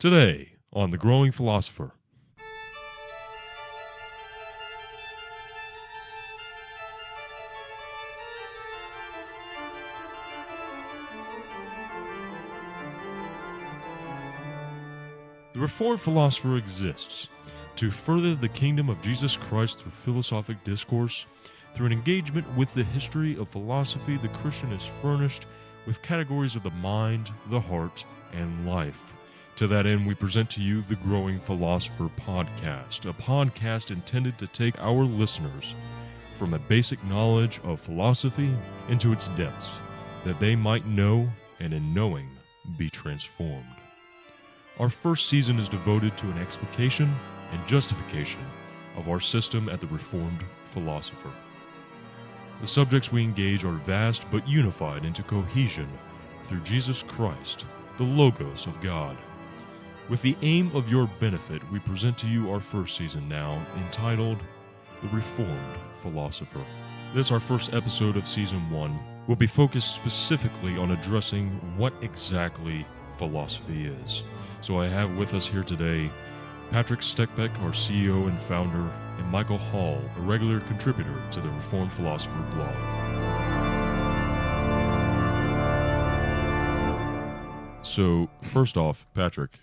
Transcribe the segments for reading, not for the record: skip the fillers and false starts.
Today on The Growing Philosopher. The Reformed philosopher exists to further the kingdom of Jesus Christ through philosophic discourse. Through an engagement with the history of philosophy, the Christian is furnished with categories of the mind, the heart, and life. To that end, we present to you the Growing Philosopher podcast, a podcast intended to take our listeners from a basic knowledge of philosophy into its depths, that they might know, and in knowing, be transformed. Our first season is devoted to an explication and justification of our system at the Reformed Philosopher. The subjects we engage are vast but unified into cohesion through Jesus Christ, the Logos of God. With the aim of your benefit, we present to you our first season now, entitled The Reformed Philosopher. This, our first episode of Season 1, will be focused specifically on addressing what exactly philosophy is. So I have with us here today Patrick Steckbeck, our CEO and founder, and Michael Hall, a regular contributor to the Reformed Philosopher blog. So, first off, Patrick,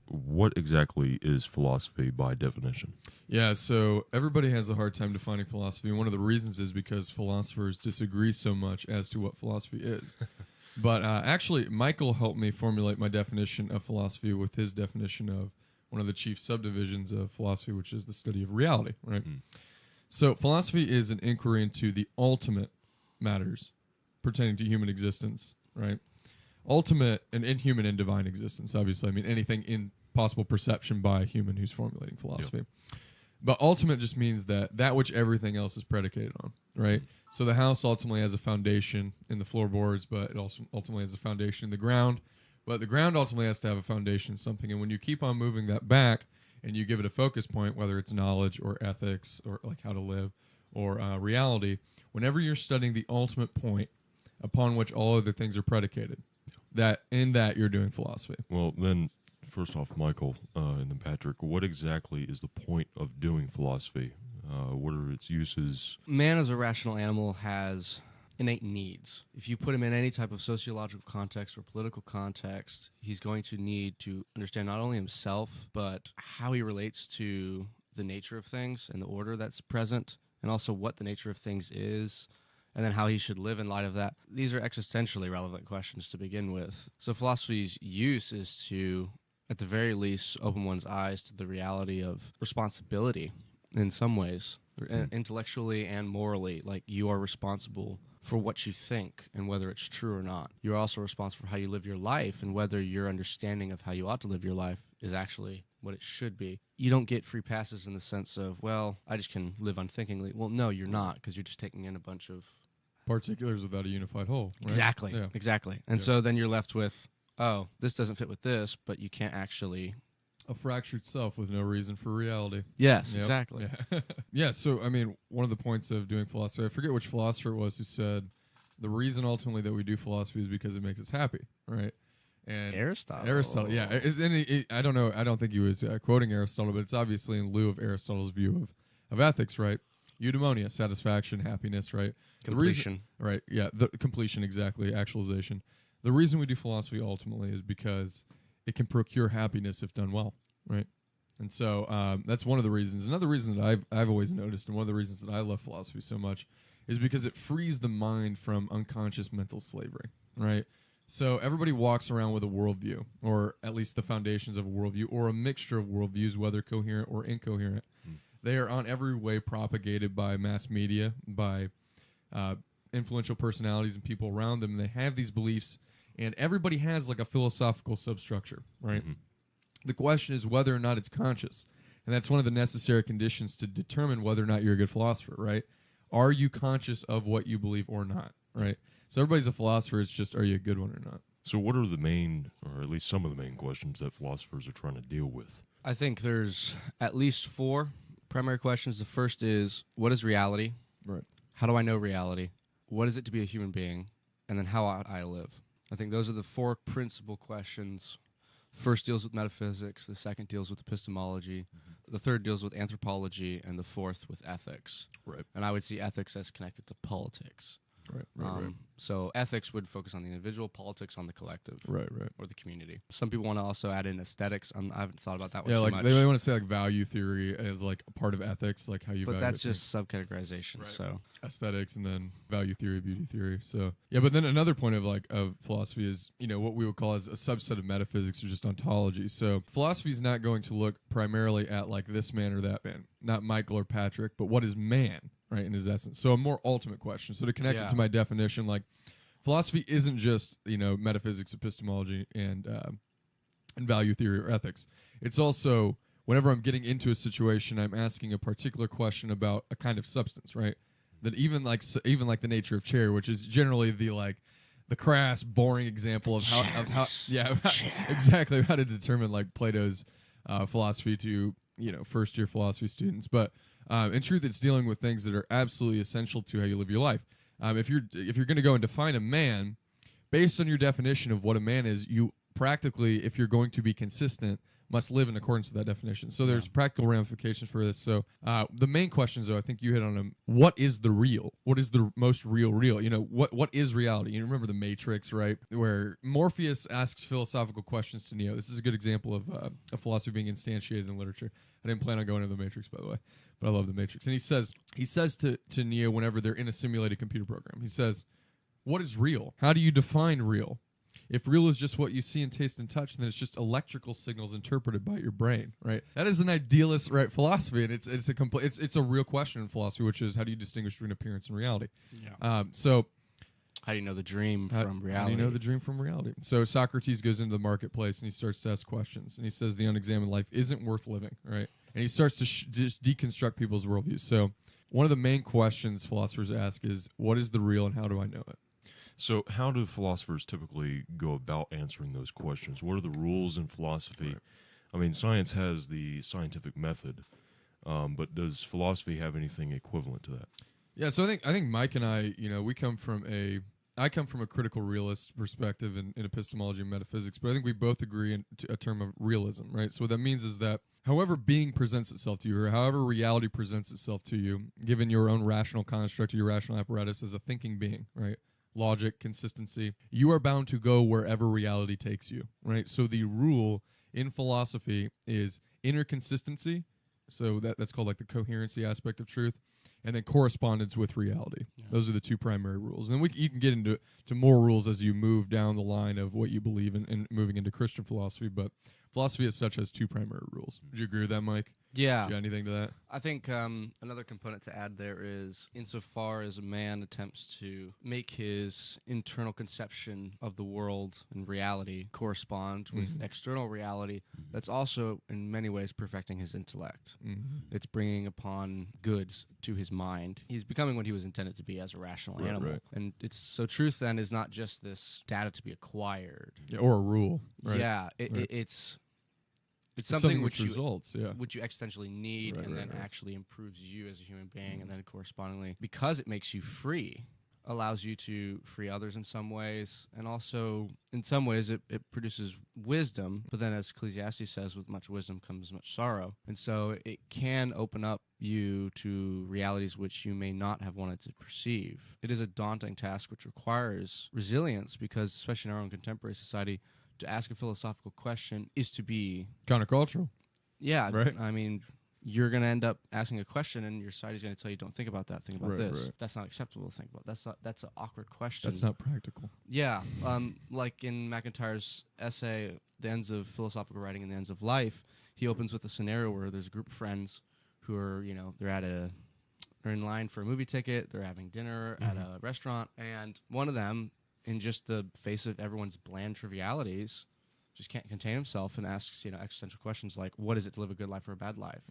what exactly is philosophy by definition? Yeah, so everybody has a hard time defining philosophy, and one of the reasons is because philosophers disagree so much as to what philosophy is. But actually, Michael helped me formulate my definition of philosophy with his definition of one of the chief subdivisions of philosophy, which is the study of reality, right? So philosophy is an inquiry into the ultimate matters pertaining to human existence, right? Ultimate and inhuman and divine existence, obviously. I mean, anything in possible perception by a human who's formulating philosophy. Yep. But ultimate just means that which everything else is predicated on, right? So the house ultimately has a foundation in the floorboards, but it also ultimately has a foundation in the ground. But the ground ultimately has to have a foundation in something. And when you keep on moving that back and you give it a focus point, whether it's knowledge or ethics or like how to live or reality, whenever you're studying the ultimate point upon which all other things are predicated, that you're doing philosophy. Well, then, first off, Michael, and then Patrick, what exactly is the point of doing philosophy? What are its uses? Man as a rational animal has innate needs. If you put him in any type of sociological context or political context, he's going to need to understand not only himself, but how he relates to the nature of things and the order that's present, and also what the nature of things is, and then how he should live in light of that. These are existentially relevant questions to begin with. So philosophy's use is to, at the very least, open one's eyes to the reality of responsibility in some ways, intellectually and morally. Like, you are responsible for what you think and whether it's true or not. You're also responsible for how you live your life and whether your understanding of how you ought to live your life is actually what it should be. You don't get free passes in the sense of, well, I just can live unthinkingly. Well, no, you're not, because you're just taking in a bunch of particulars without a unified whole, right? Exactly. And so then you're left with, oh, this doesn't fit with this, but you can't actually... A fractured self with no reason for reality. Yes, exactly. Yeah. Yeah, so, I mean, one of the points of doing philosophy, I forget which philosopher it was who said, the reason ultimately that we do philosophy is because it makes us happy, right? And Aristotle, yeah. I don't know, I don't think he was quoting Aristotle, but it's obviously in lieu of Aristotle's view of ethics, right? Eudaimonia, satisfaction, happiness, right? Completion. Right, yeah, the completion, exactly, actualization. The reason we do philosophy ultimately is because it can procure happiness if done well, right? And so that's one of the reasons. Another reason that I've always noticed, and one of the reasons that I love philosophy so much, is because it frees the mind from unconscious mental slavery, right? So everybody walks around with a worldview, or at least the foundations of a worldview, or a mixture of worldviews, whether coherent or incoherent. They are on every way propagated by mass media, by influential personalities and people around them. And they have these beliefs, and everybody has like a philosophical substructure, right? The question is whether or not it's conscious. And that's one of the necessary conditions to determine whether or not you're a good philosopher, right? Are you conscious of what you believe or not, right? So everybody's a philosopher. It's just, are you a good one or not? So what are the main, or at least some of the main questions that philosophers are trying to deal with? I think there's at least 4 primary questions. The first is, what is reality? Right. How do I know reality? What is it to be a human being? And then how ought I live? I think those are the 4 principal questions First deals with metaphysics, the second deals with epistemology, the third deals with anthropology, and the fourth with ethics. Right. And I would see ethics as connected to politics. Right. So ethics would focus on the individual, politics on the collective, Right. or the community. Some people want to also add in aesthetics. I haven't thought about that one Yeah, too like much. they want to say like value theory as like a part of ethics, like how you. But value that's things. just subcategorization. Right. So Aesthetics and then value theory, beauty theory. So yeah, but then another point of philosophy is, you know, what we would call as a subset of metaphysics or just ontology. So philosophy is not going to look primarily at like this man or that man, not Michael or Patrick, but what is man, right, in his essence. So a more ultimate question. So to connect it to my definition, like philosophy isn't just, you know, metaphysics, epistemology, and value theory or ethics. It's also whenever I'm getting into a situation, I'm asking a particular question about a kind of substance, right? That even like the nature of chair, which is generally the crass, boring example of how exactly how to determine like Plato's philosophy to, you know, first year philosophy students. But in truth, it's dealing with things that are absolutely essential to how you live your life. If you're going to go and define a man based on your definition of what a man is, you practically, if you're going to be consistent, must live in accordance with that definition. So there's practical ramifications for this. So the main questions, though, I think you hit on them. What is the real? What is the most real? You know, what is reality? You remember the Matrix, right? Where Morpheus asks philosophical questions to Neo. This is a good example of a philosophy being instantiated in literature. I didn't plan on going into the Matrix, by the way, but I love the Matrix. And he says to Neo whenever they're in a simulated computer program, he says, what is real? How do you define real? If real is just what you see and taste and touch, then it's just electrical signals interpreted by your brain, right? That is an idealist, right, philosophy, and it's a real question in philosophy, which is how do you distinguish between appearance and reality? Yeah. So how do you know the dream from reality? How do you know the dream from reality? So Socrates goes into the marketplace and he starts to ask questions, and he says the unexamined life isn't worth living, right? And he starts to just deconstruct people's worldviews. So one of the main questions philosophers ask is, what is the real and how do I know it? So how do philosophers typically go about answering those questions? What are the rules in philosophy? Right. I mean, science has the scientific method, but does philosophy have anything equivalent to that? Yeah, so I think Mike and I, you know, I come from a critical realist perspective in epistemology and metaphysics, but I think we both agree in a term of realism, right? So what that means is that however being presents itself to you, or however reality presents itself to you, given your own rational construct or your rational apparatus as a thinking being, right? Logic, consistency, you are bound to go wherever reality takes you, right? So the rule in philosophy is inner consistency, so that's called like the coherency aspect of truth, and then correspondence with reality. Yeah. Those are the two primary rules. And then you can get into more rules as you move down the line of what you believe in moving into Christian philosophy, but philosophy as such has two primary rules. Would you agree with that, Mike? Yeah. Do you got anything to that? I think another component to add there is insofar as a man attempts to make his internal conception of the world and reality correspond with external reality, that's also in many ways perfecting his intellect. It's bringing upon goods to his mind. He's becoming what he was intended to be as a rational animal. Right. And so truth then is not just this data to be acquired. Yeah, or a rule. Right. Yeah, it's something which you existentially need, and then actually improves you as a human being, and then correspondingly, because it makes you free, allows you to free others in some ways, and also in some ways it produces wisdom, but then as Ecclesiastes says, with much wisdom comes much sorrow, and so it can open up you to realities which you may not have wanted to perceive. It is a daunting task which requires resilience, because especially in our own contemporary society, to ask a philosophical question is to be countercultural. Yeah, right. I mean, you're going to end up asking a question, and your society's going to tell you, "Don't think about that. Think about this." Right. That's not acceptable to think about. That's an awkward question. That's not practical. Yeah, like in McIntyre's essay, "The Ends of Philosophical Writing and the Ends of Life," he opens with a scenario where there's a group of friends who are, you know, they're in line for a movie ticket, they're having dinner at a restaurant, and one of them, in just the face of everyone's bland trivialities, just can't contain himself and asks, you know, existential questions like, what is it to live a good life or a bad life?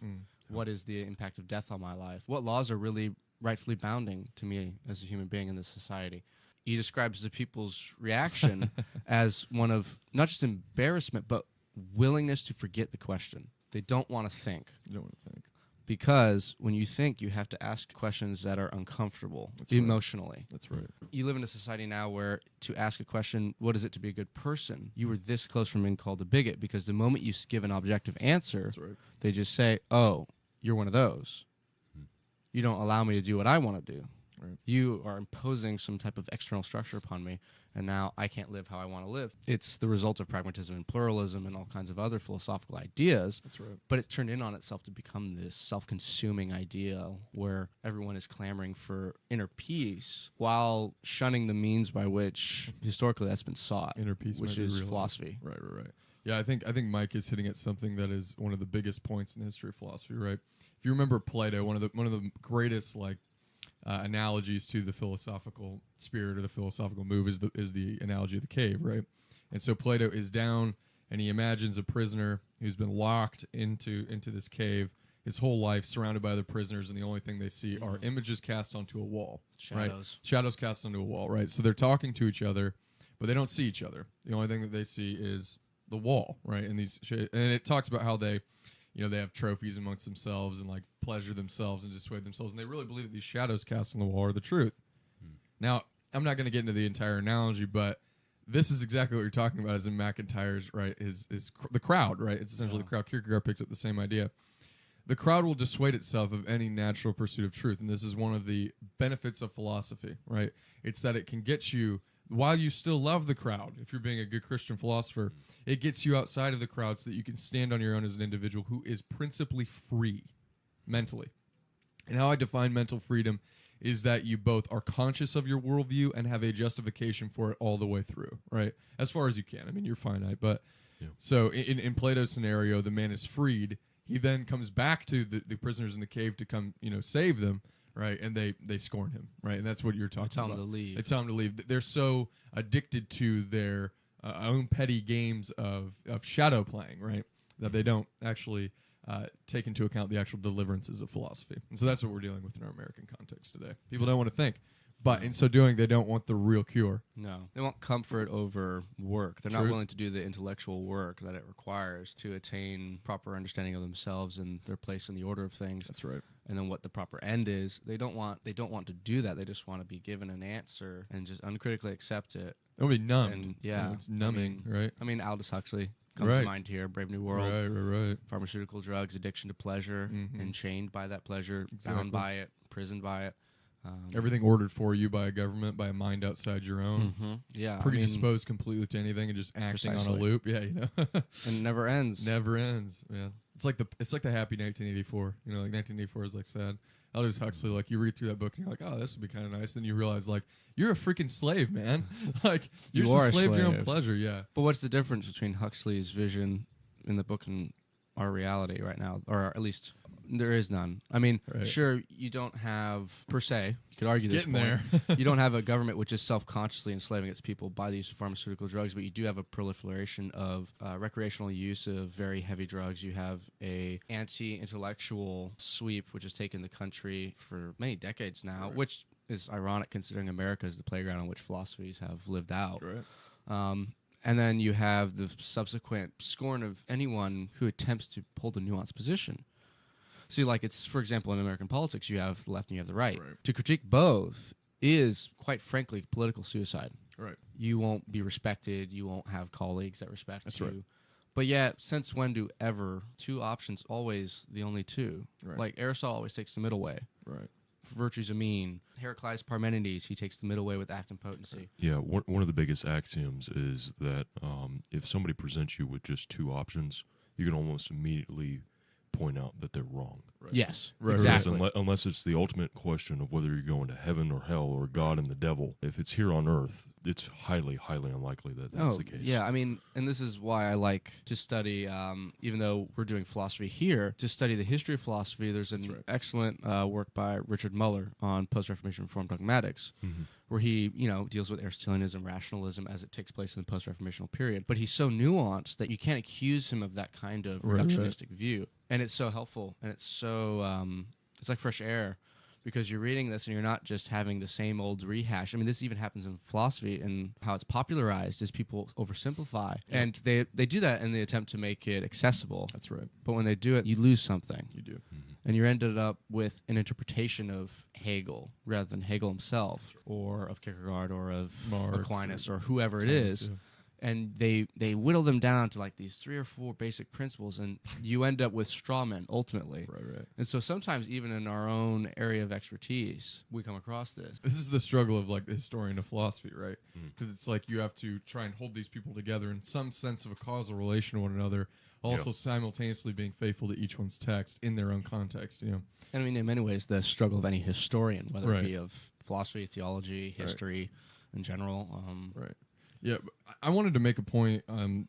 What is the impact of death on my life? What laws are really rightfully bounding to me as a human being in this society? He describes the people's reaction as one of not just embarrassment, but willingness to forget the question. They don't want to think. You don't want to think. because when you think, you have to ask questions that are uncomfortable emotionally. That's right. You live in a society now where to ask a question, what is it to be a good person? You were this close from being called a bigot, because the moment you give an objective answer, they just say, oh, you're one of those. You don't allow me to do what I want to do. Right. You are imposing some type of external structure upon me, and now I can't live how I want to live. It's the result of pragmatism and pluralism and all kinds of other philosophical ideas. That's right. But it's turned in on itself to become this self-consuming ideal where everyone is clamoring for inner peace while shunning the means by which historically that's been sought, Inner peace, which is philosophy. Right. Yeah, I think Mike is hitting at something that is one of the biggest points in the history of philosophy, right? If you remember Plato, one of the greatest analogies to the philosophical spirit or the philosophical move is the analogy of the cave, right? And so Plato is down and he imagines a prisoner who's been locked into this cave his whole life, surrounded by other prisoners, and the only thing they see are images cast onto a wall. Shadows. Right? Shadows cast onto a wall, right? So they're talking to each other, but they don't see each other. The only thing that they see is the wall, right? And it talks about how they have trophies amongst themselves and like pleasure themselves and dissuade themselves, and they really believe that these shadows cast on the wall are the truth. Now, I'm not going to get into the entire analogy, but this is exactly what you're talking about. As in McIntyre's, right? Is the crowd, right? It's essentially the crowd. Kierkegaard picks up the same idea. The crowd will dissuade itself of any natural pursuit of truth, and this is one of the benefits of philosophy, right? It's that it can get you, while you still love the crowd, if you're being a good Christian philosopher, it gets you outside of the crowd so that you can stand on your own as an individual who is principally free mentally. And how I define mental freedom is that you both are conscious of your worldview and have a justification for it all the way through, right? As far as you can. I mean, you're finite, but so in Plato's scenario, the man is freed. He then comes back to the prisoners in the cave to come, save them. Right, and they scorn him, right, and that's what you're talking about. They tell him to leave. They tell him to leave. They're so addicted to their own petty games of shadow playing, right, that they don't actually take into account the actual deliverances of philosophy. And so that's what we're dealing with in our American context today. People don't want to think, but in so doing, they don't want the real cure. No, they want comfort over work. They're not willing to do the intellectual work that it requires to attain proper understanding of themselves and their place in the order of things. That's right. And then what the proper end is. They don't want to do that. They just want to be given an answer and just uncritically accept it. It'll be numbed. And it's numbing, right? I mean, Aldous Huxley comes to mind here. Brave New World. Right. Pharmaceutical drugs, addiction to pleasure, enchained by that pleasure, bound by it, imprisoned by it. Everything ordered for you by a government, by a mind outside your own. Yeah, predisposed completely to anything and just acting on a loop. Yeah, and it never ends. Never ends. Yeah, it's like the happy 1984. Like 1984 is like sad. Aldous Huxley, like you read through that book and you're like, oh, this would be kind of nice. Then you realize like you're a freaking slave, man. Like you're just a slave to your own pleasure. Yeah. But what's the difference between Huxley's vision in the book and our reality right now, or at least there is none? I mean, sure, you don't have, per se, you could argue this point, there. You don't have a government which is self-consciously enslaving its people by the use of pharmaceutical drugs, but you do have a proliferation of recreational use of very heavy drugs. You have a anti-intellectual sweep which has taken the country for many decades now, which is ironic considering America is the playground on which philosophies have lived out. And then you have the subsequent scorn of anyone who attempts to hold a nuanced position. See, like it's, for example, in American politics, you have the left and you have the right. To critique both is, quite frankly, political suicide. Right. You won't be respected. You won't have colleagues that respect you. Right. But yet, since when do ever two options always the only two? Like Aristotle always takes the middle way. Right. Virtues a mean. Heraclitus Parmenides, he takes the middle way with act and potency. Yeah, one of the biggest axioms is that if somebody presents you with just two options, you can almost immediately point out that they're wrong. Yes, exactly. Unless it's the ultimate question of whether you're going to heaven or hell or God and the devil. If it's here on earth, it's highly, highly unlikely that that's the case. Yeah, I mean, and this is why I like to study, even though we're doing philosophy here, to study the history of philosophy. There's an excellent work by Richard Muller on post-Reformation Reform dogmatics, where he, deals with Aristotelianism, rationalism as it takes place in the post-Reformational period. But he's so nuanced that you can't accuse him of that kind of reductionistic view. And it's so helpful, and it's so, it's like fresh air, because you're reading this and you're not just having the same old rehash. I mean, this even happens in philosophy, and how it's popularized is people oversimplify. And they do that in the attempt to make it accessible. That's right. But when they do it, you lose something. You do. And you ended up with an interpretation of Hegel rather than Hegel himself, or of Kierkegaard, or of Marx, Aquinas, or whoever it Thomas, is. yeah. And they whittle them down to like these 3 or 4 basic principles, and you end up with straw men ultimately. Right. And so sometimes even in our own area of expertise, we come across this. This is the struggle of like the historian of philosophy, right? Because it's like you have to try and hold these people together in some sense of a causal relation to one another, also simultaneously being faithful to each one's text in their own context, you know. And I mean, in many ways, the struggle of any historian, whether Right. it be of philosophy, theology, history in general. Right. Yeah, but I wanted to make a point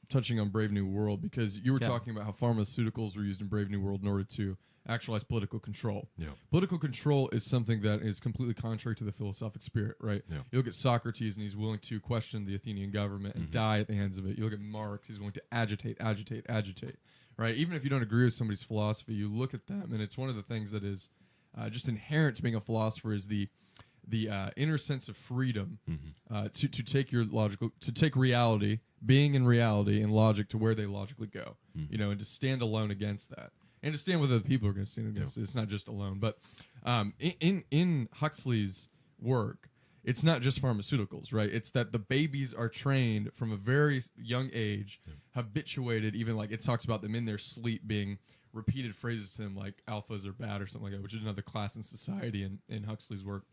touching on Brave New World, because you were talking about how pharmaceuticals were used in Brave New World in order to actualize political control. Yeah. Political control is something that is completely contrary to the philosophic spirit, right? Yeah. You look at Socrates, and he's willing to question the Athenian government and die at the hands of it. You look at Marx, he's willing to agitate, right? Even if you don't agree with somebody's philosophy, you look at them, and it's one of the things that is just inherent to being a philosopher is the inner sense of freedom to take your logical, to take reality, being in reality and logic to where they logically go, you know, and to stand alone against that, and to stand with other people who are going to stand against it. It's not just alone, but in Huxley's work, it's not just pharmaceuticals, right? It's that the babies are trained from a very young age, habituated, even like it talks about them in their sleep being repeated phrases to them like alphas are bad or something like that, which is another class in society in Huxley's work.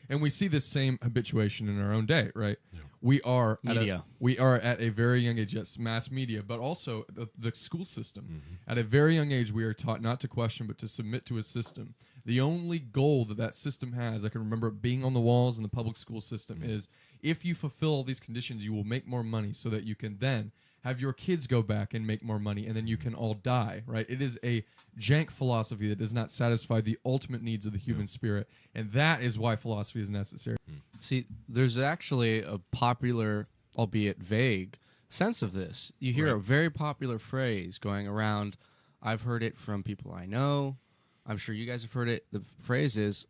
And we see this same habituation in our own day, right? Yeah. We are at a very young age, yes, mass media, but also the school system. At a very young age, we are taught not to question, but to submit to a system. The only goal that system has, I can remember it being on the walls in the public school system, is if you fulfill all these conditions, you will make more money so that you can then have your kids go back and make more money, and then you can all die, right? It is a jank philosophy that does not satisfy the ultimate needs of the human spirit, and that is why philosophy is necessary. See, there's actually a popular, albeit vague, sense of this. You hear a very popular phrase going around. I've heard it from people I know. I'm sure you guys have heard it. The phrase is,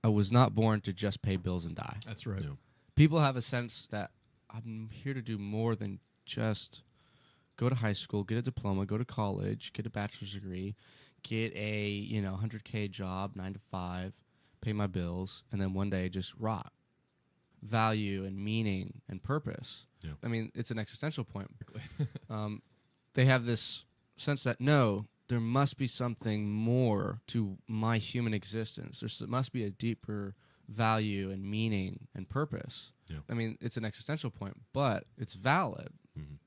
I was not born to just pay bills and die. That's right. Yeah. People have a sense that I'm here to do more than just go to high school, get a diploma, go to college, get a bachelor's degree, get a 100K job, 9 to 5, pay my bills, and then one day just rot. Value and meaning and purpose. Yeah. I mean, it's an existential point. They have this sense that, no, there must be something more to my human existence. There must be a deeper value and meaning and purpose. Yeah. I mean, it's an existential point, but it's valid.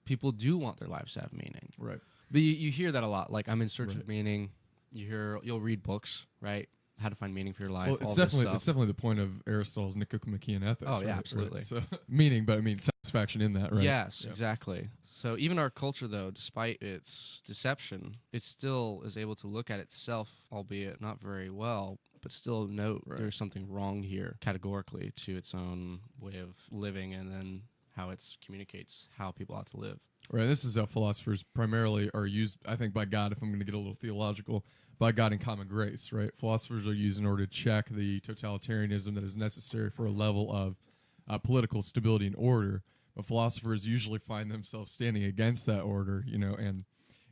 People do want their lives to have meaning. Right. But you hear that a lot. Like, I'm in search of meaning. You'll read books, right? How to find meaning for your life. Well, it's definitely the point of Aristotle's Nicomachean Ethics. Oh, yeah, absolutely. Right? So, meaning, but I mean satisfaction in that, right? Yes, exactly. So even our culture, though, despite its deception, it still is able to look at itself, albeit not very well, but still note there's something wrong here categorically to its own way of living, and then how it communicates how people ought to live. Right. This is how philosophers primarily are used, I think, by God, if I'm going to get a little theological, by God in common grace, right? Philosophers are used in order to check the totalitarianism that is necessary for a level of political stability and order. But philosophers usually find themselves standing against that order, and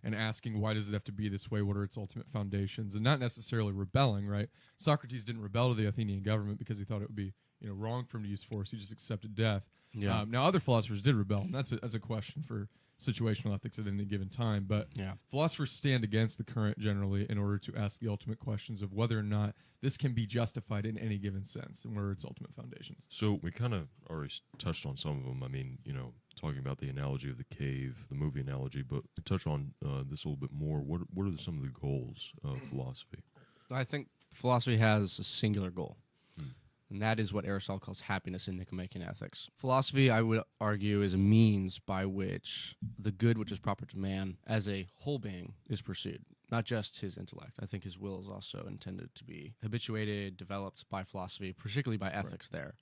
asking, why does it have to be this way? What are its ultimate foundations? And not necessarily rebelling, right? Socrates didn't rebel to the Athenian government because he thought it would be wrong for him to use force. He just accepted death. Yeah. Now, other philosophers did rebel, and that's a question for situational ethics at any given time. But philosophers stand against the current generally in order to ask the ultimate questions of whether or not this can be justified in any given sense and what are its ultimate foundations. So we kind of already touched on some of them. I mean, talking about the analogy of the cave, the movie analogy, but to touch on this a little bit more, what are some of the goals of philosophy? I think philosophy has a singular goal. And that is what Aristotle calls happiness in Nicomachean Ethics. Philosophy, I would argue, is a means by which the good which is proper to man as a whole being is pursued, not just his intellect. I think his will is also intended to be habituated, developed by philosophy, particularly by ethics there.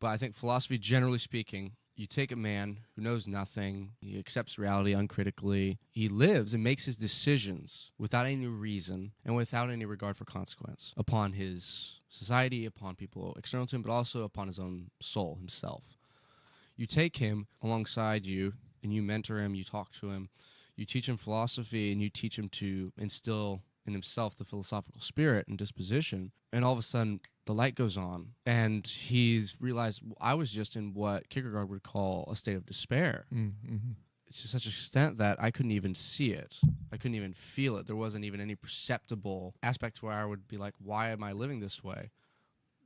But I think philosophy, generally speaking, you take a man who knows nothing, he accepts reality uncritically, he lives and makes his decisions without any reason and without any regard for consequence upon his society, upon people external to him, but also upon his own soul, himself. You take him alongside you and you mentor him, you talk to him, you teach him philosophy, and you teach him to instill in himself the philosophical spirit and disposition, and all of a sudden the light goes on, and he's realized, I was just in what Kierkegaard would call a state of despair. Mm-hmm. It's to such an extent that I couldn't even see it. I couldn't even feel it. There wasn't even any perceptible aspect where I would be like, why am I living this way?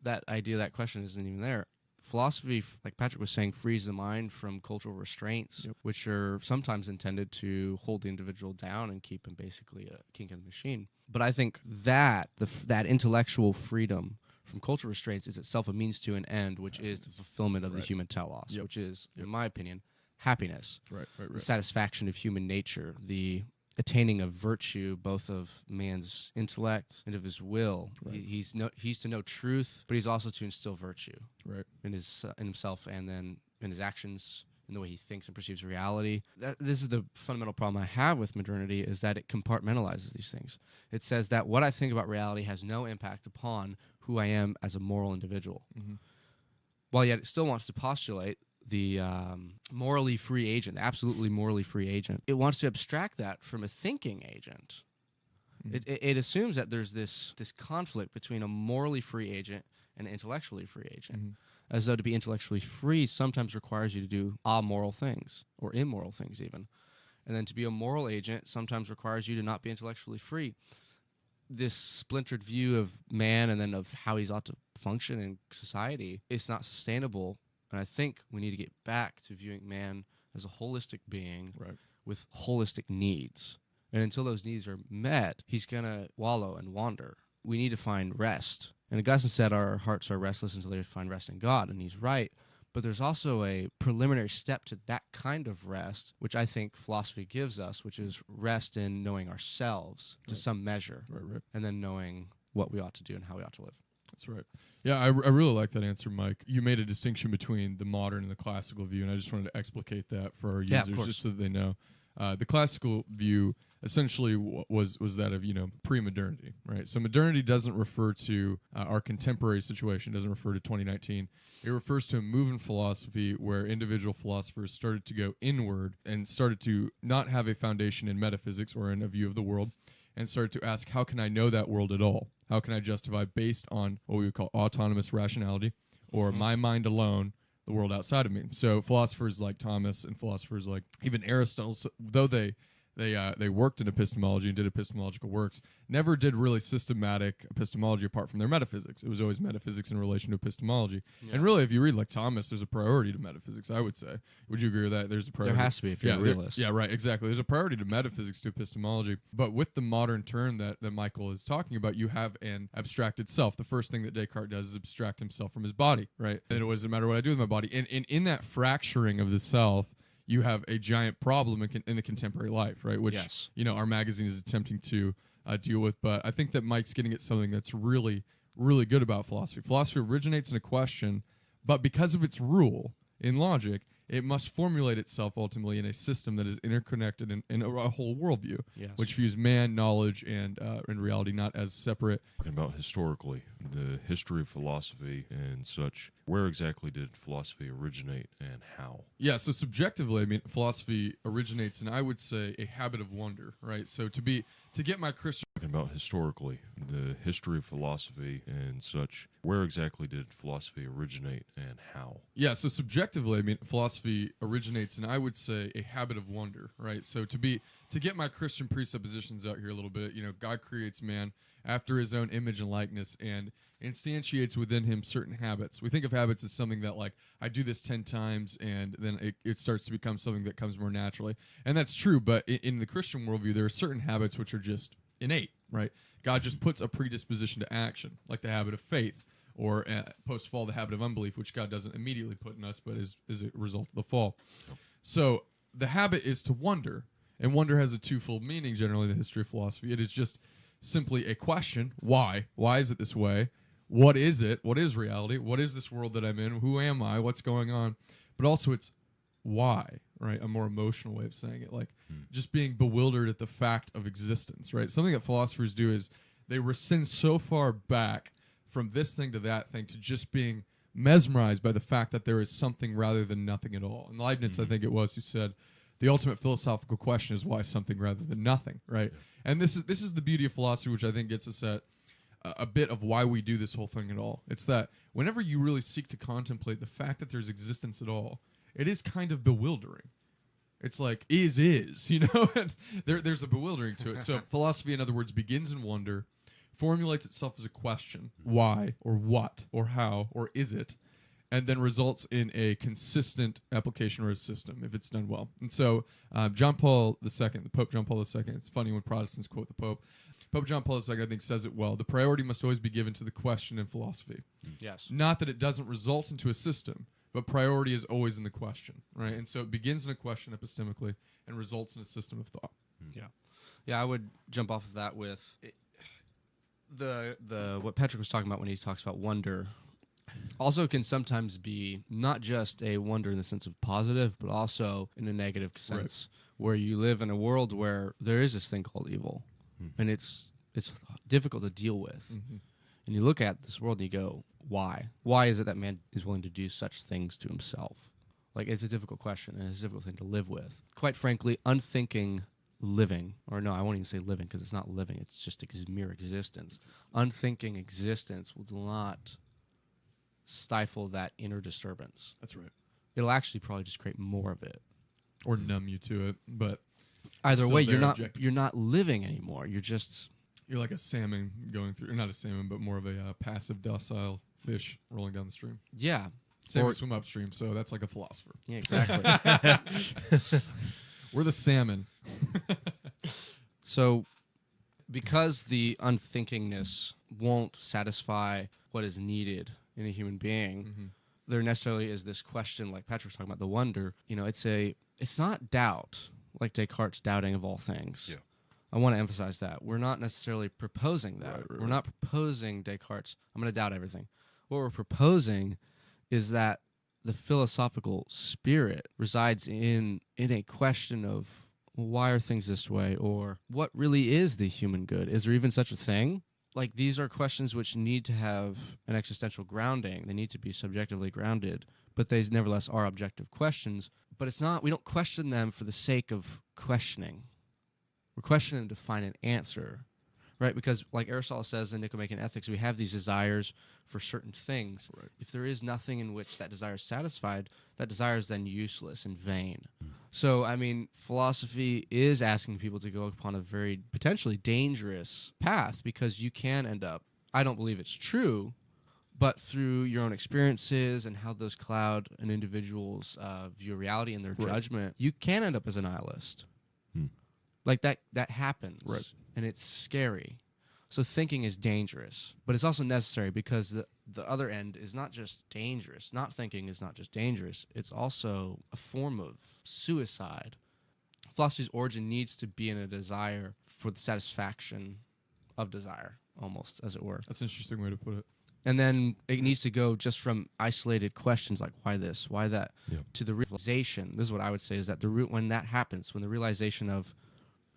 That idea, that question isn't even there. Philosophy, like Patrick was saying, frees the mind from cultural restraints, which are sometimes intended to hold the individual down and keep him basically a kink in the machine. But I think that that intellectual freedom from cultural restraints is itself a means to an end, which is the fulfillment of the human telos, which is, in my opinion, happiness, the satisfaction of human nature, the attaining of virtue, both of man's intellect and of his will. He's to know truth, but he's also to instill virtue in himself, and then in his actions, in the way he thinks and perceives reality. This is the fundamental problem I have with modernity, is that it compartmentalizes these things. It says that what I think about reality has no impact upon who I am as a moral individual, while yet it still wants to postulate the morally free agent, the absolutely morally free agent. It wants to abstract that from a thinking agent. It assumes that there's this conflict between a morally free agent and an intellectually free agent, as though to be intellectually free sometimes requires you to do amoral things, or immoral things even. And then to be a moral agent sometimes requires you to not be intellectually free. This splintered view of man and then of how he's ought to function in society is not sustainable. And I think we need to get back to viewing man as a holistic being with holistic needs. And until those needs are met, he's going to wallow and wander. We need to find rest. And Augustine said our hearts are restless until they find rest in God, and he's right. But there's also a preliminary step to that kind of rest, which I think philosophy gives us, which is rest in knowing ourselves to some measure, and then knowing what we ought to do and how we ought to live. That's right. Yeah, I really like that answer, Mike. You made a distinction between the modern and the classical view, and I just wanted to explicate that for our users, just so that they know. The classical view essentially was that of, pre-modernity, right? So modernity doesn't refer to our contemporary situation, doesn't refer to 2019. It refers to a move in philosophy where individual philosophers started to go inward and started to not have a foundation in metaphysics or in a view of the world, and started to ask, how can I know that world at all? How can I justify, based on what we would call autonomous rationality, or my mind alone, the world outside of me? So philosophers like Thomas and philosophers like even Aristotle, though they worked in epistemology and did epistemological works, never did really systematic epistemology apart from their metaphysics. It was always metaphysics in relation to epistemology. Yeah. And really, if you read like Thomas, there's a priority to metaphysics, I would say. Would you agree with that? There's a priority. There has to be if you're a realist. Yeah, right, exactly. There's a priority to metaphysics to epistemology. But with the modern turn that Michael is talking about, you have an abstracted self. The first thing that Descartes does is abstract himself from his body, right? And it doesn't matter what I do with my body. And in that fracturing of the self, you have a giant problem in the contemporary life, right? Which, our magazine is attempting to deal with. But I think that Mike's getting at something that's really, really good about philosophy. Philosophy originates in a question, but because of its rule in logic, it must formulate itself ultimately in a system that is interconnected in a whole worldview, which views man, knowledge, and reality not as separate. Talking about historically, the history of philosophy and such, where exactly did philosophy originate and how? Yeah, so subjectively, I mean, philosophy originates in, I would say, a habit of wonder, right? So to get my Christian... Talking about historically, the history of philosophy and such, where exactly did philosophy originate and how? Yeah, so subjectively, I mean, philosophy originates in, I would say, a habit of wonder, right? So to get my Christian presuppositions out here a little bit, God creates man after his own image and likeness and instantiates within him certain habits. We think of habits as something that, like, I do this 10 times and then it starts to become something that comes more naturally. And that's true, but in the Christian worldview, there are certain habits which are just innate, right? God just puts a predisposition to action, like the habit of faith, or post-fall, the habit of unbelief, which God doesn't immediately put in us, but is a result of the fall. So the habit is to wonder, and wonder has a twofold meaning generally in the history of philosophy. It is just simply a question, why? Why is it this way? What is it? What is reality? What is this world that I'm in? Who am I? What's going on? But also it's why, right? A more emotional way of saying it, like just being bewildered at the fact of existence, right? Something that philosophers do is they rescind so far back from this thing to that thing to just being mesmerized by the fact that there is something rather than nothing at all. And Leibniz, I think it was, who said the ultimate philosophical question is why something rather than nothing, right? And this is the beauty of philosophy, which I think gets us at a bit of why we do this whole thing at all. It's that whenever you really seek to contemplate the fact that there's existence at all, it is kind of bewildering. It's like, is, you know? And there's a bewildering to it. So philosophy, in other words, begins in wonder, formulates itself as a question, why, or what, or how, or is it, and then results in a consistent application or a system if it's done well. And so John Paul II, the Pope John Paul II, it's funny when Protestants quote the Pope. Pope John Paul II, I think, says it well. The priority must always be given to the question in philosophy. Yes. Not that it doesn't result into a system, but priority is always in the question, right? And so it begins in a question epistemically and results in a system of thought. Yeah, I would jump off of that with the what Patrick was talking about when he talks about wonder. Also can sometimes be not just a wonder in the sense of positive, but also in a negative sense, where you live in a world where there is this thing called evil, and it's difficult to deal with. And you look at this world and you go, why? Why is it that man is willing to do such things to himself? Like, it's a difficult question, and it's a difficult thing to live with. Quite frankly, unthinking living, or no, I won't even say living because it's not living, it's just mere existence. Unthinking existence will not stifle that inner disturbance. That's right. It'll actually probably just create more of it. Or numb you to it, but either way, you're objective. not living anymore. You're like a salmon going through, or not a salmon, but more of a passive, docile fish rolling down the stream. Yeah. Salmon swim upstream, so that's like a philosopher. Yeah, exactly. We're the salmon. So, because the unthinkingness won't satisfy what is needed in a human being, there necessarily is this question, like Patrick was talking about, the wonder. You know, it's not doubt, like Descartes' doubting of all things. Yeah. I want to emphasize that. We're not necessarily proposing that. Right. We're not proposing Descartes', I'm going to doubt everything. What we're proposing is that the philosophical spirit resides in a question of, well, why are things this way? Or what really is the human good? Is there even such a thing? Like, these are questions which need to have an existential grounding. They need to be subjectively grounded, but they nevertheless are objective questions. But it's not, we don't question them for the sake of questioning. We're questioning them to find an answer, right? Because like Aristotle says in Nicomachean Ethics, we have these desires for certain things. Right. If there is nothing in which that desire is satisfied, that desire is then useless and vain. So, I mean, philosophy is asking people to go upon a very potentially dangerous path, because you can end up, I don't believe it's true, but through your own experiences and how those cloud an individual's view of reality and their judgment, you can end up as a nihilist. Like that happens, Right. And it's scary. So thinking is dangerous, but it's also necessary, because the other end is not just dangerous. Not thinking is not just dangerous. It's also a form of suicide. Philosophy's origin needs to be in a desire for the satisfaction of desire, almost, as it were. That's an interesting way to put it. And then it needs to go just from isolated questions like why this, why that, to the realization. This is what I would say, is that when that happens, when the realization of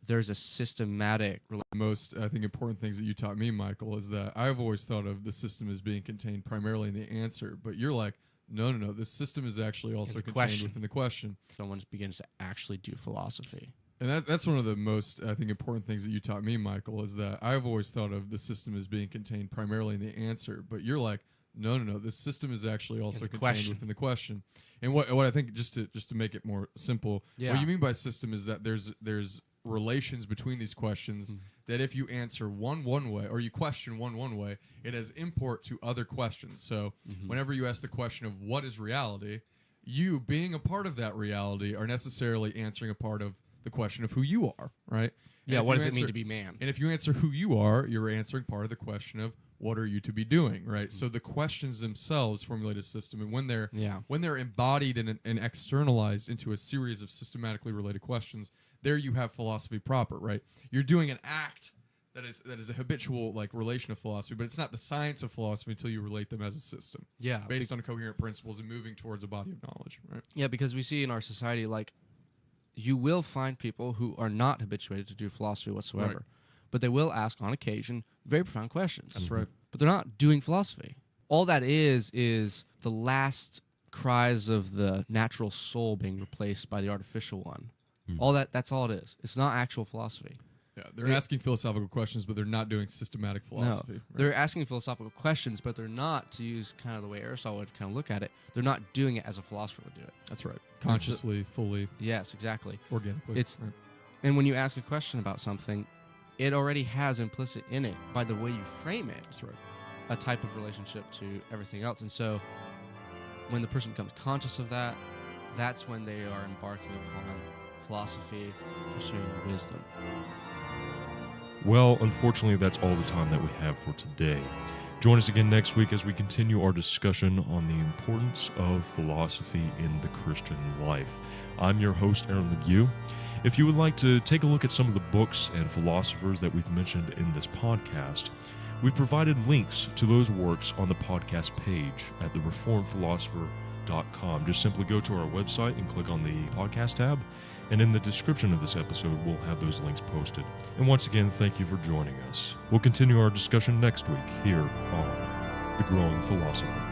there's a systematic... The most, I think, important things that you taught me, Michael, is that I've always thought of the system as being contained primarily in the answer, but you're like, no, the system is actually also contained within the question. Someone begins to actually do philosophy. And that's one of the most, I think, important things that you taught me, Michael, is that I've always thought of the system as being contained primarily in the answer, but you're like, no, the system is actually also contained within the question. And what I think, just to make it more simple, what you mean by system is that there's relations between these questions that if you answer one way, or you question one way, it has import to other questions. So whenever you ask the question of what is reality, you, being a part of that reality, are necessarily answering a part of the question of who you are, right? Yeah, what does it mean to be man? And if you answer who you are, you're answering part of the question of what are you to be doing, right? So the questions themselves formulate a system, and when they're embodied and externalized into a series of systematically related questions, there you have philosophy proper, right? You're doing an act that is a habitual relation of philosophy, but it's not the science of philosophy until you relate them as a system. Yeah, based on coherent principles and moving towards a body of knowledge, right? Yeah, because we see in our society, you will find people who are not habituated to do philosophy whatsoever. Right. But they will ask, on occasion, very profound questions. That's right. But they're not doing philosophy. All that is the last cries of the natural soul being replaced by the artificial one. All that's all it is. It's not actual philosophy. Yeah, they're asking philosophical questions, but they're not doing systematic philosophy. No, right? they're asking philosophical questions, but they're not, to use kind of the way Aristotle would kind of look at it, they're not doing it as a philosopher would do it. That's right. Consciously, fully, Yes, exactly. organically. Right. And when you ask a question about something, it already has implicit in it, by the way you frame it, That's right. a type of relationship to everything else. And so when the person becomes conscious of that, that's when they are embarking upon philosophy, pursuing wisdom. Well, unfortunately, that's all the time that we have for today. Join us again next week as we continue our discussion on the importance of philosophy in the Christian life. I'm your host, Aaron Lague. If you would like to take a look at some of the books and philosophers that we've mentioned in this podcast, we've provided links to those works on the podcast page at thereformedphilosopher.com. Just simply go to our website and click on the podcast tab, and in the description of this episode, we'll have those links posted. And once again, thank you for joining us. We'll continue our discussion next week here on The Growing Philosopher.